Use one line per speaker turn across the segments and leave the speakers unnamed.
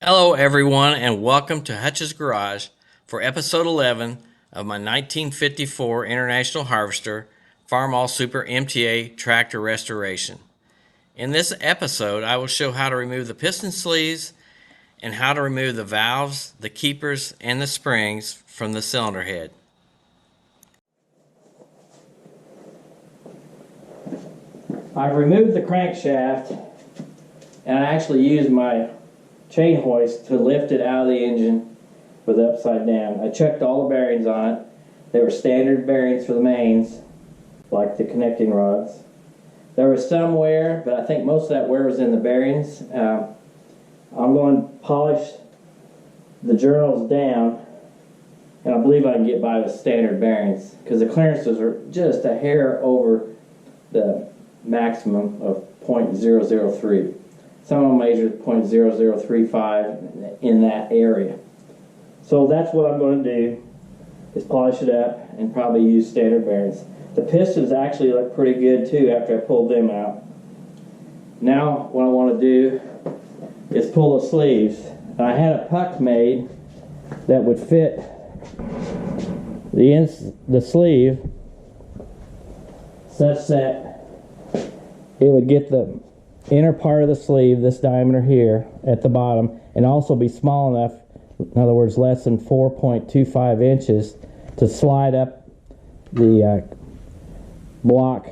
Hello, everyone, and welcome to Hutch's Garage for episode 11 of my 1954 International Harvester Farmall Super MTA tractor restoration. In this episode, I will show how to remove the piston sleeves and how to remove the valves, the keepers, and the springs from the cylinder head. I've removed the crankshaft, and I actually used my chain hoist to lift it out of the engine with the upside down. I checked all the bearings on it. They were standard bearings for the mains, like the connecting rods. There was some wear, but I think most of that wear was in the bearings. I'm going to polish the journals down, and I believe I can get by with standard bearings because the clearances are just a hair over the maximum of 0.003. Some of them measured 0.0035 in that area. So that's what I'm going to do, is polish it up and probably use standard bearings. The pistons actually look pretty good too after I pulled them out. Now what I want to do is pull the sleeves. I had a puck made that would fit the sleeve such that it would get the inner part of the sleeve, this diameter here at the bottom, and also be small enough, in other words less than 4.25 inches, to slide up the block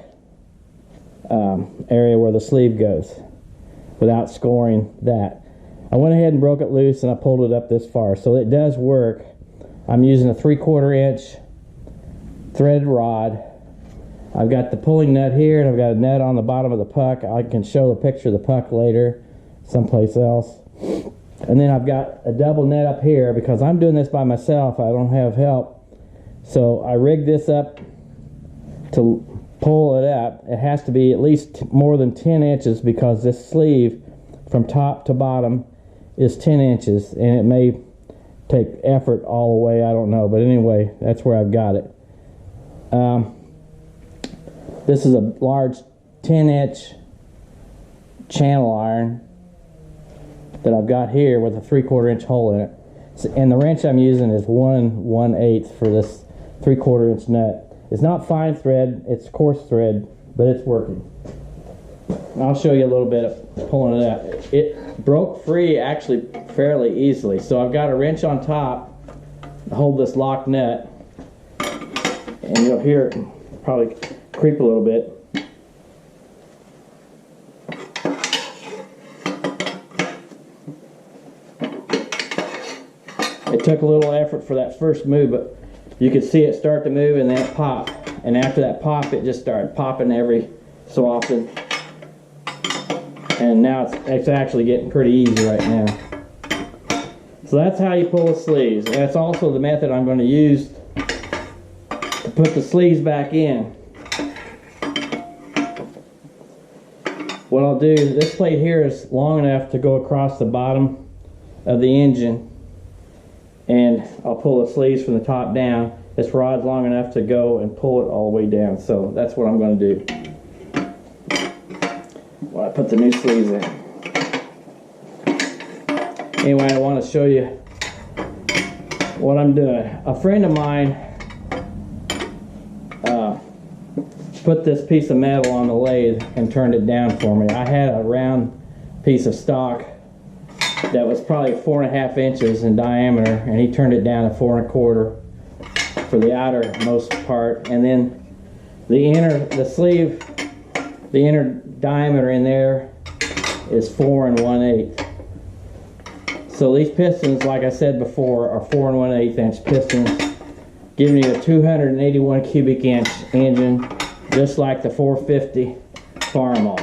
area where the sleeve goes without scoring that. I went ahead and broke it loose and I pulled it up this far, so it does work. I'm using a 3/4 inch threaded rod. I've got the pulling nut here, and I've got a nut on the bottom of the puck. I can show the picture of the puck later someplace else. And then I've got a double net up here because I'm doing this by myself. I don't have help. So I rigged this up to pull it up. It has to be at least more than 10 inches because this sleeve from top to bottom is 10 inches, and it may take effort all the way, I don't know. But anyway, that's where I've got it. This is a large 10-inch channel iron that I've got here with a 3/4 inch hole in it. And the wrench I'm using is 1/8 for this 3/4 inch nut. It's not fine thread, it's coarse thread, but it's working. I'll show you a little bit of pulling it up. It broke free actually fairly easily. So I've got a wrench on top to hold this lock nut, and you'll hear it probably creep a little bit. It took a little effort for that first move, but you could see it start to move and then it pop. And after that pop, it just started popping every so often. And now it's actually getting pretty easy right now. So that's how you pull the sleeves. That's also the method I'm going to use to put the sleeves back in. What I'll do, this plate here is long enough to go across the bottom of the engine, and I'll pull the sleeves from the top down. This rod's long enough to go and pull it all the way down, so that's what I'm going to do when I put the new sleeves in. Anyway, I want to show you what I'm doing. A friend of mine put this piece of metal on the lathe and turned it down for me. I had a round piece of stock that was probably 4.5 inches in diameter, and he turned it down to 4.25 for the outermost part, and then the inner diameter in there is 4 1/8. So these pistons, like I said before, are 4 1/8 inch pistons, giving you a 281 cubic inch engine, just like the 450 Farmall.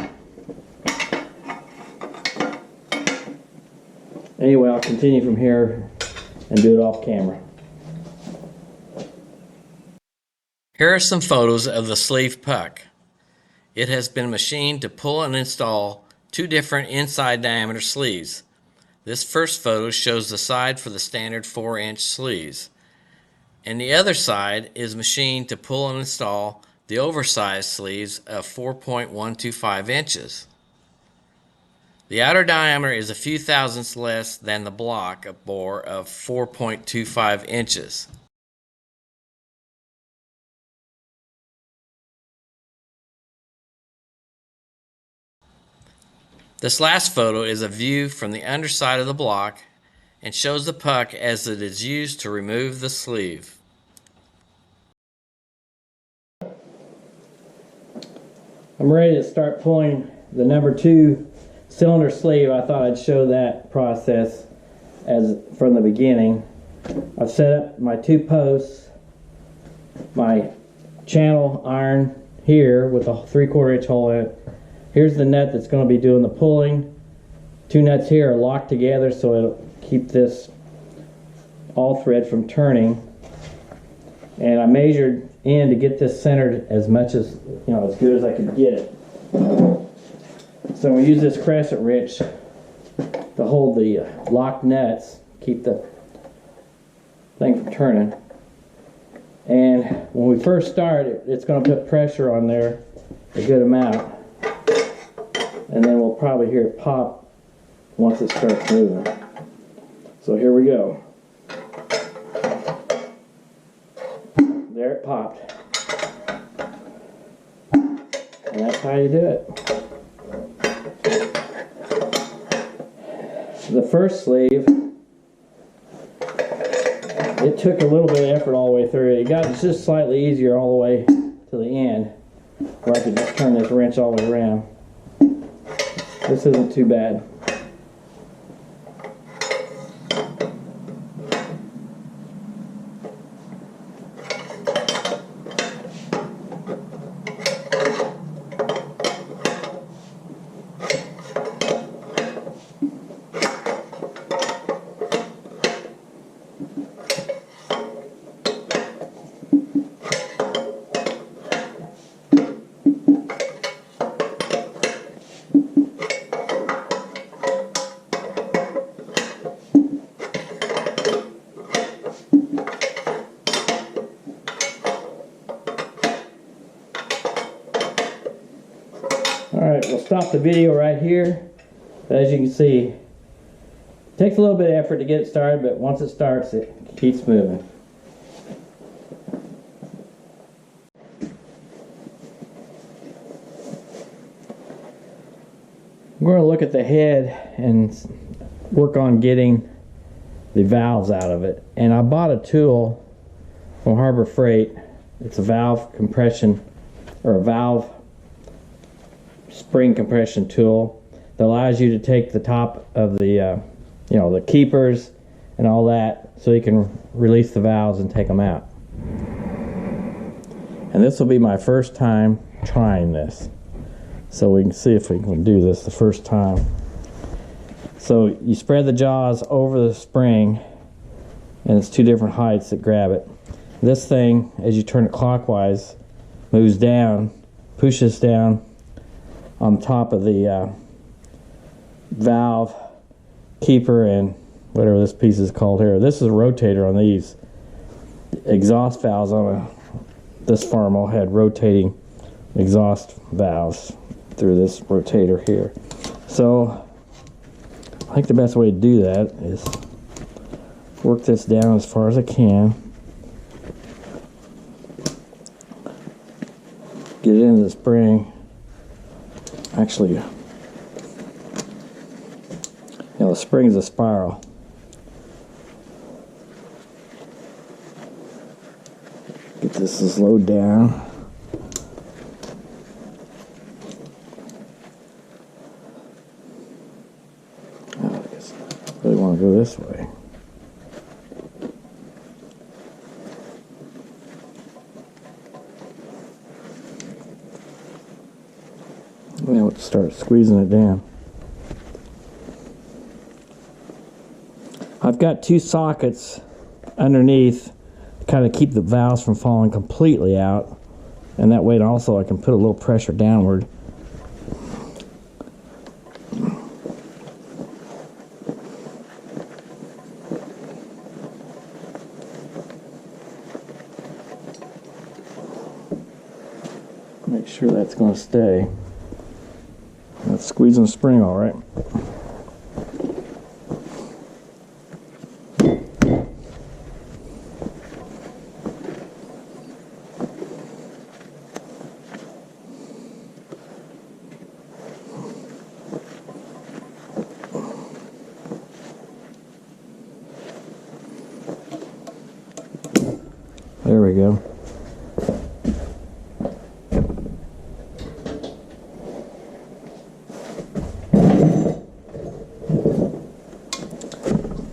Anyway, I'll continue from here and do it off camera. Here are some photos of the sleeve puck. It has been machined to pull and install two different inside diameter sleeves. This first photo shows the side for the standard 4-inch sleeves, and the other side is machined to pull and install the oversized sleeves of 4.125 inches.
The outer diameter is a few thousandths less than the block of bore of 4.25 inches. This last photo is a view from the underside of the block and shows the puck as it is used to remove the sleeve.
I'm ready to start pulling the number 2 cylinder sleeve. I thought I'd show that process from the beginning. I've set up my 2 posts, my channel iron here with a 3/4 inch hole in it. Here's the nut that's going to be doing the pulling. 2 nuts here are locked together so it'll keep this all thread from turning. And I measured in to get this centered as much as, as good as I could get it. So we use this crescent wrench to hold the locked nuts, keep the thing from turning. And when we first start, it's going to put pressure on there a good amount. And then we'll probably hear it pop once it starts moving. So here we go. There it popped. And that's how you do it. The first sleeve, it took a little bit of effort all the way through. It got just slightly easier all the way to the end, where I could just turn this wrench all the way around. This isn't too bad. Alright, we'll stop the video right here. But as you can see, it takes a little bit of effort to get it started, but once it starts, it keeps moving. I'm going to look at the head and work on getting the valves out of it. And I bought a tool from Harbor Freight. It's a valve compression, or a valve spring compression tool that allows you to take the top of the the keepers and all that, so you can release the valves and take them out. And this will be my first time trying this, so we can see if we can do this the first time. So you spread the jaws over the spring, and it's 2 different heights that grab it. This thing, as you turn it clockwise, moves down, pushes down on top of the valve, keeper, and whatever this piece is called here. This is a rotator on these. Exhaust valves on this Farmall had rotating exhaust valves through this rotator here. So I think the best way to do that is work this down as far as I can. Get it into the spring. Actually, the spring is a spiral. Get this slowed down. Oh, I guess I really want to go this way. Now let's start squeezing it down. I've got 2 sockets underneath to kind of keep the valves from falling completely out, and that way also I can put a little pressure downward. Make sure that's going to stay. That's squeezing the spring all right. There we go.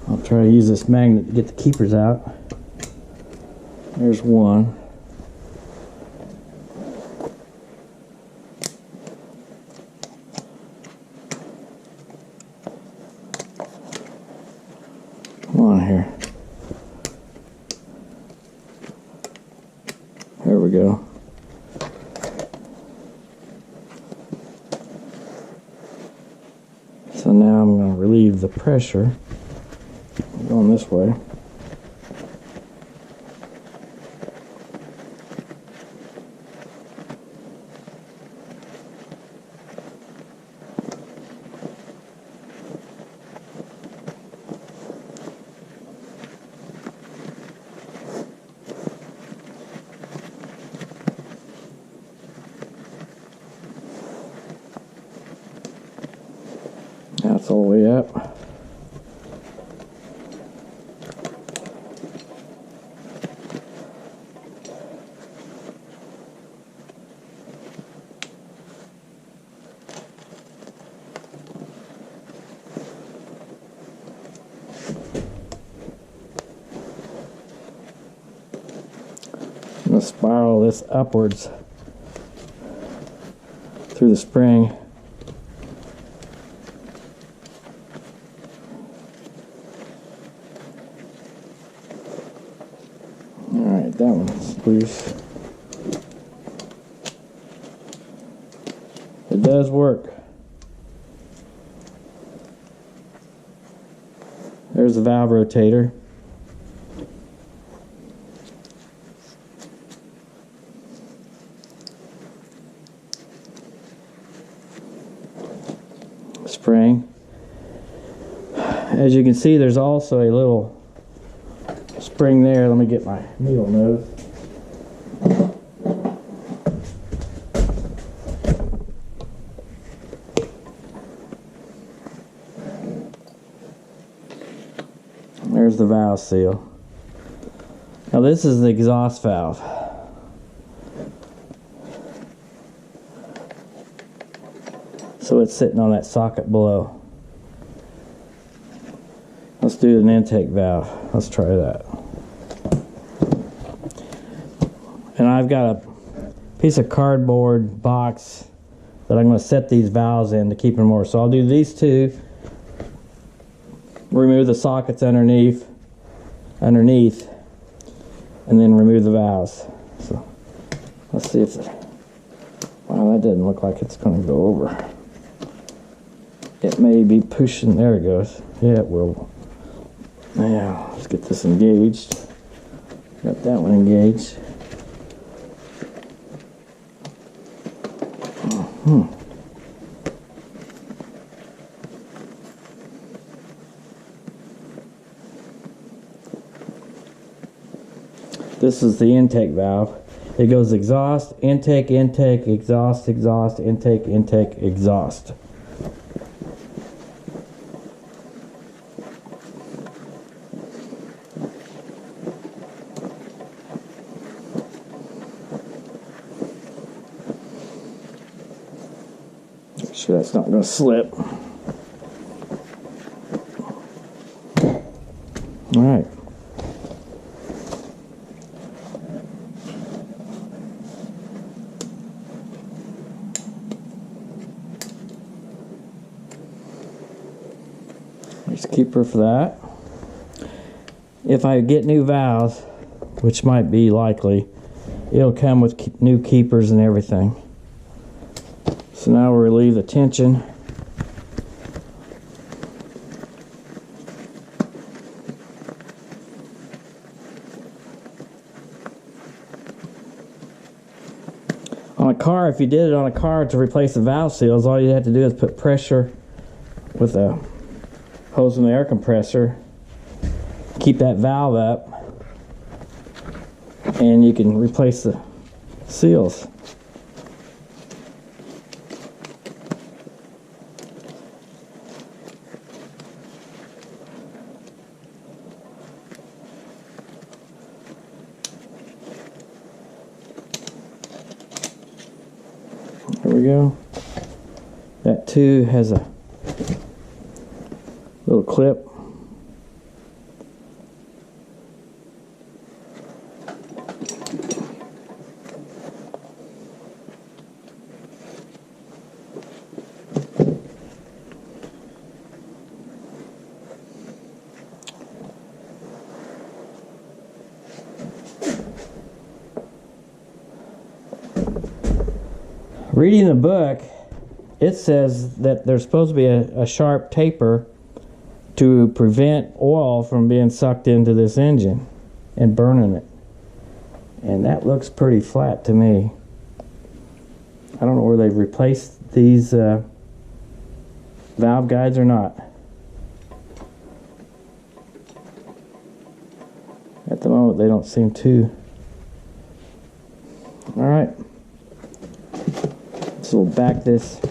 I'll try to use this magnet to get the keepers out. There's one. Come on here. There we go. So now I'm going to relieve the pressure. I'm going this way. That's all the way up. I'm going to spiral this upwards through the spring. Alright, that one's loose. It does work. There's the valve rotator. Spring. As you can see, there's also a little spring there. Let me get my needle nose. There's the valve seal. Now this is the exhaust valve. So it's sitting on that socket below. Let's do an intake valve. Let's try that. And I've got a piece of cardboard box that I'm going to set these valves in to keep them more. So I'll do these two, remove the sockets underneath, and then remove the valves. So let's see if wow, that doesn't look like it's going to go over. It may be pushing. There it goes. Yeah, it will. Now let's get this engaged. Got that one engaged. This is the intake valve. It goes exhaust, intake, intake, exhaust, exhaust, intake, intake, exhaust. Make sure that's not going to slip. All right. There's a keeper for that. If I get new valves, which might be likely, it'll come with new keepers and everything. So now we'll relieve the tension. On a car, if you did it on a car to replace the valve seals, all you have to do is put pressure with a hose from the air compressor, keep that valve up, and you can replace the seals. we go. That too has a little clip. Reading the book, it says that there's supposed to be a sharp taper to prevent oil from being sucked into this engine and burning it. And that looks pretty flat to me. I don't know where they've replaced these valve guides or not. At the moment, they don't seem to. All right. So we'll back this,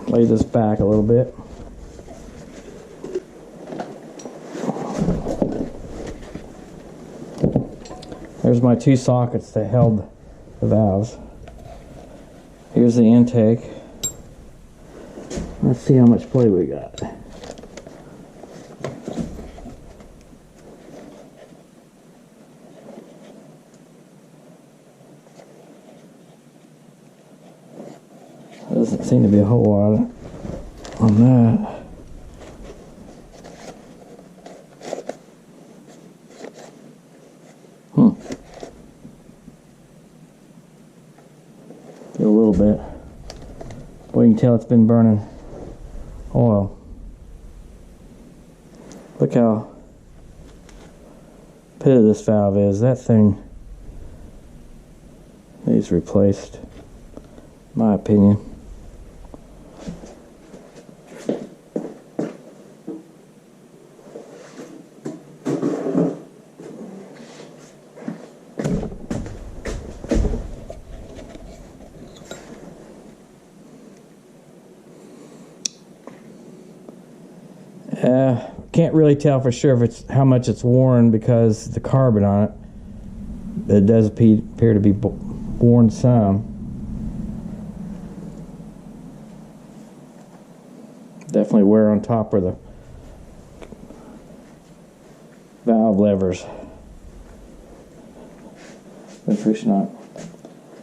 lay this back a little bit. There's my two sockets that held the valves. Here's the intake. Let's see how much play we got. Doesn't seem to be a whole lot on that. Get a little bit. Well, you can tell it's been burning oil. Look how pitted this valve is. That thing needs replaced, in my opinion. Can't really tell for sure if it's how much it's worn because the carbon on it does appear to be worn some. Definitely wear on top where the valve levers been pushing on.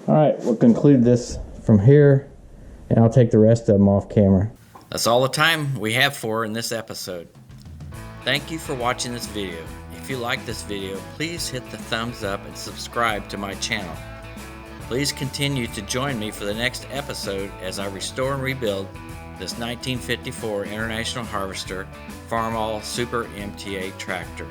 Alright, we'll conclude this from here and I'll take the rest of them off camera.
That's all the time we have for in this episode. Thank you for watching this video. If you like this video, please hit the thumbs up and subscribe to my channel. Please continue to join me for the next episode as I restore and rebuild this 1954 International Harvester Farmall Super MTA tractor.